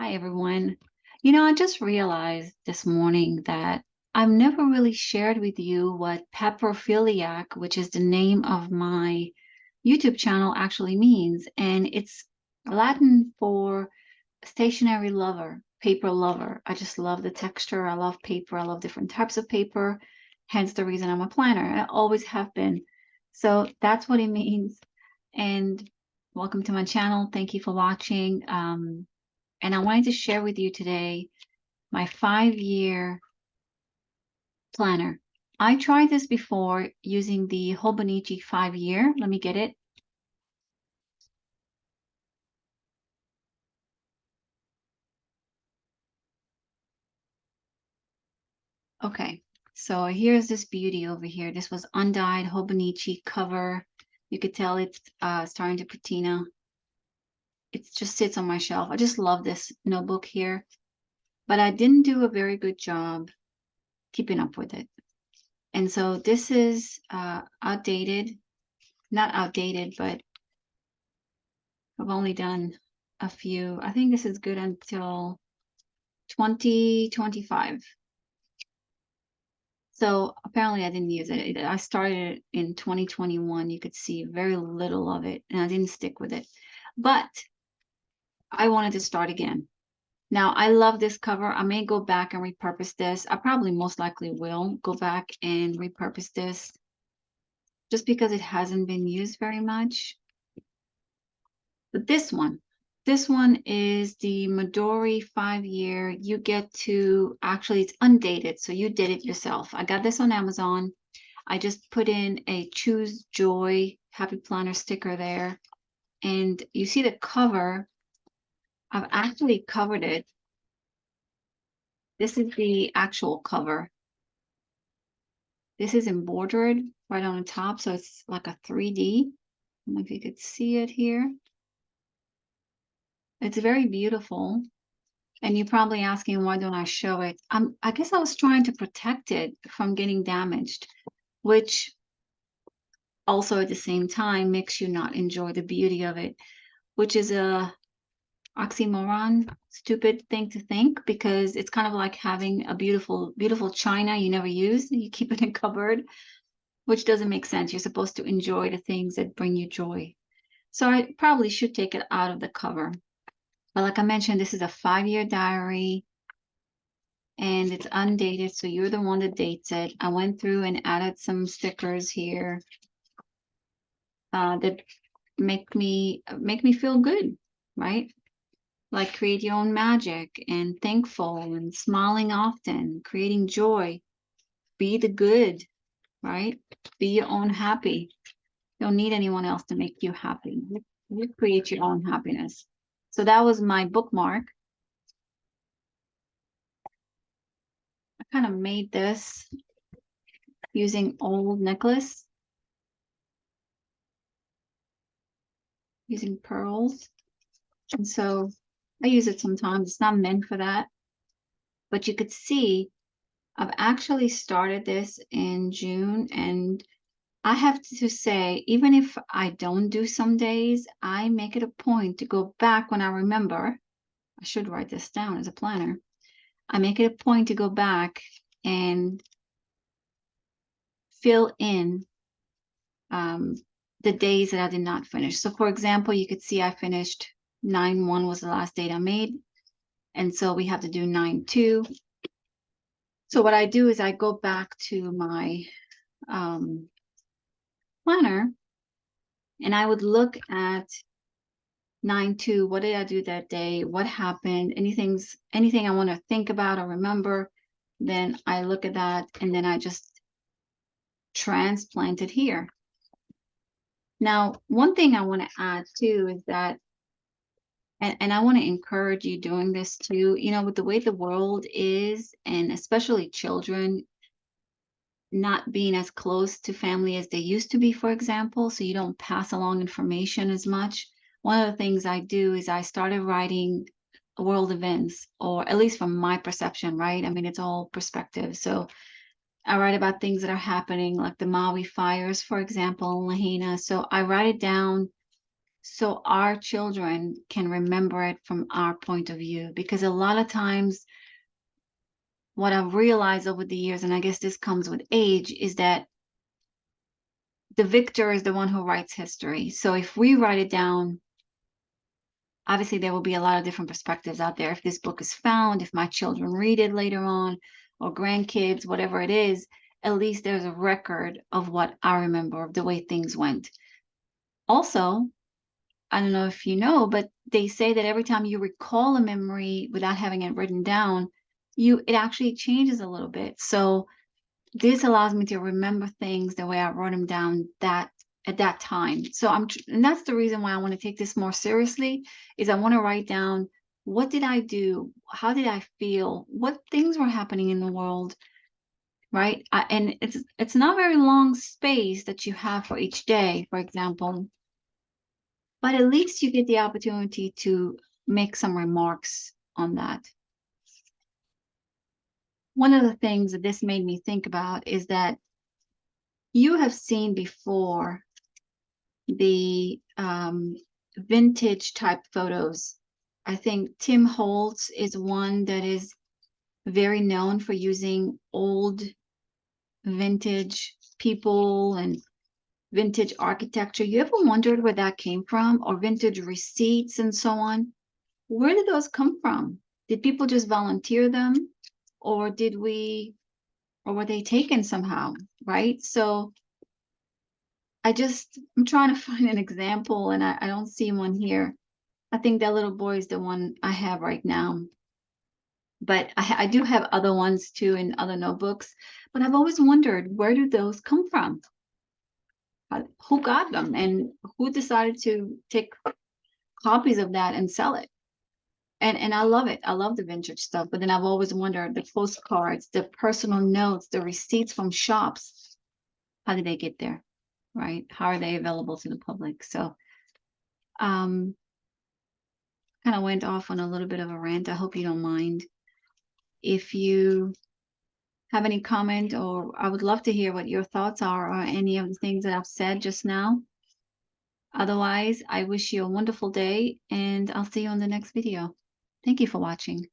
Hi, everyone. I just realized this morning that I've never really shared with you what peprophiliac, which is the name of my YouTube channel, actually means. And it's Latin for stationery lover, paper lover. I just love the texture. I love paper. I love different types of paper. Hence the reason I'm a planner. I always have been. So that's what it means. And welcome to my channel. Thank you for watching. And I wanted to share with you today my 5-year planner. I tried this before using the Hobonichi 5-year. Let me get it. Okay, so here's this beauty over here. This was undyed Hobonichi cover. You could tell it's starting to patina. It just sits on my shelf. I just love this notebook here, but I didn't do a very good job keeping up with it. And so this is outdated, not outdated, but I've only done a few. I think this is good until 2025. So apparently I didn't use it. I started it in 2021. You could see very little of it, and I didn't stick with it. But I wanted to start again. Now, I love this cover. I may go back and repurpose this. I probably most likely will go back and repurpose this just because it hasn't been used very much. But this one is the Midori 5-year. You get to, actually, it's undated, so you did it yourself. I got this on Amazon. I just put in a Choose Joy Happy Planner sticker there. And you see the cover. I've actually covered it. This is the actual cover. This is embroidered right on the top, so it's like a 3D. I don't know if you could see it here. It's very beautiful. And you're probably asking, why don't I show it? I guess I was trying to protect it from getting damaged, which also at the same time makes you not enjoy the beauty of it, which is a oxymoron, stupid thing to think, because it's kind of like having a beautiful, beautiful china you never use, and you keep it in a cupboard, which doesn't make sense. You're supposed to enjoy the things that bring you joy. So I probably should take it out of the cover. But like I mentioned, this is a 5-year diary. And it's undated, so you're the one that dates it. I went through and added some stickers here that make me feel good, right? Like create your own magic and thankful and smiling often, creating joy, be the good, right? Be your own happy. You don't need anyone else to make you happy. You create your own happiness. So that was my bookmark. I kind of made this using old necklace, using pearls. And so I use it sometimes. It's not meant for that. But you could see I've actually started this in June. And I have to say, even if I don't do some days, I make it a point to go back when I remember. I should write this down as a planner. I make it a point to go back and fill in the days that I did not finish. So for example, you could see I finished 9/1 was the last date I made. And so we have to do 9/2. So what I do is I go back to my planner and I would look at 9/2. What did I do that day? What happened? Anything I want to think about or remember, then I look at that and then I just transplant it here. Now, one thing I want to add too is that, and I want to encourage you doing this too, with the way the world is, and especially children not being as close to family as they used to be, for example, so you don't pass along information as much. One of the things I do is I started writing world events, or at least from my perception, right? I mean, it's all perspective. So I write about things that are happening, like the Maui fires, for example, in Lahaina. So I write it down so our children can remember it from our point of view. Because a lot of times, what I've realized over the years, and I guess this comes with age, is that the victor is the one who writes history. So if we write it down, obviously there will be a lot of different perspectives out there. If this book is found, if my children read it later on, or grandkids, whatever it is, at least there's a record of what I remember of the way things went. Also, I don't know if you know, but they say that every time you recall a memory without having it written down, it actually changes a little bit. So this allows me to remember things the way I wrote them down at that time. So and that's the reason why I want to take this more seriously, is I want to write down, what did I do? How did I feel? What things were happening in the world, right? And it's not very long space that you have for each day, for example, but at least you get the opportunity to make some remarks on that. One of the things that this made me think about is that you have seen before the vintage type photos. I think Tim Holtz is one that is very known for using old vintage people and vintage architecture. You ever wondered where that came from, or vintage receipts and so on? Where did those come from? Did people just volunteer them, or or were they taken somehow, right? So I'm trying to find an example, and I don't see one here. I think that little boy is the one I have right now. But I do have other ones too in other notebooks. But I've always wondered, where do those come from? Who got them, and who decided to take copies of that and sell it? And I love it. I love the vintage stuff. But then I've always wondered, the postcards, the personal notes, the receipts from shops, how did they get there, right? How are they available to the public? So kind of went off on a little bit of a rant. I hope you don't mind. If you have any comment, or I would love to hear what your thoughts are on any of the things that I've said just now. Otherwise, I wish you a wonderful day, and I'll see you on the next video. Thank you for watching.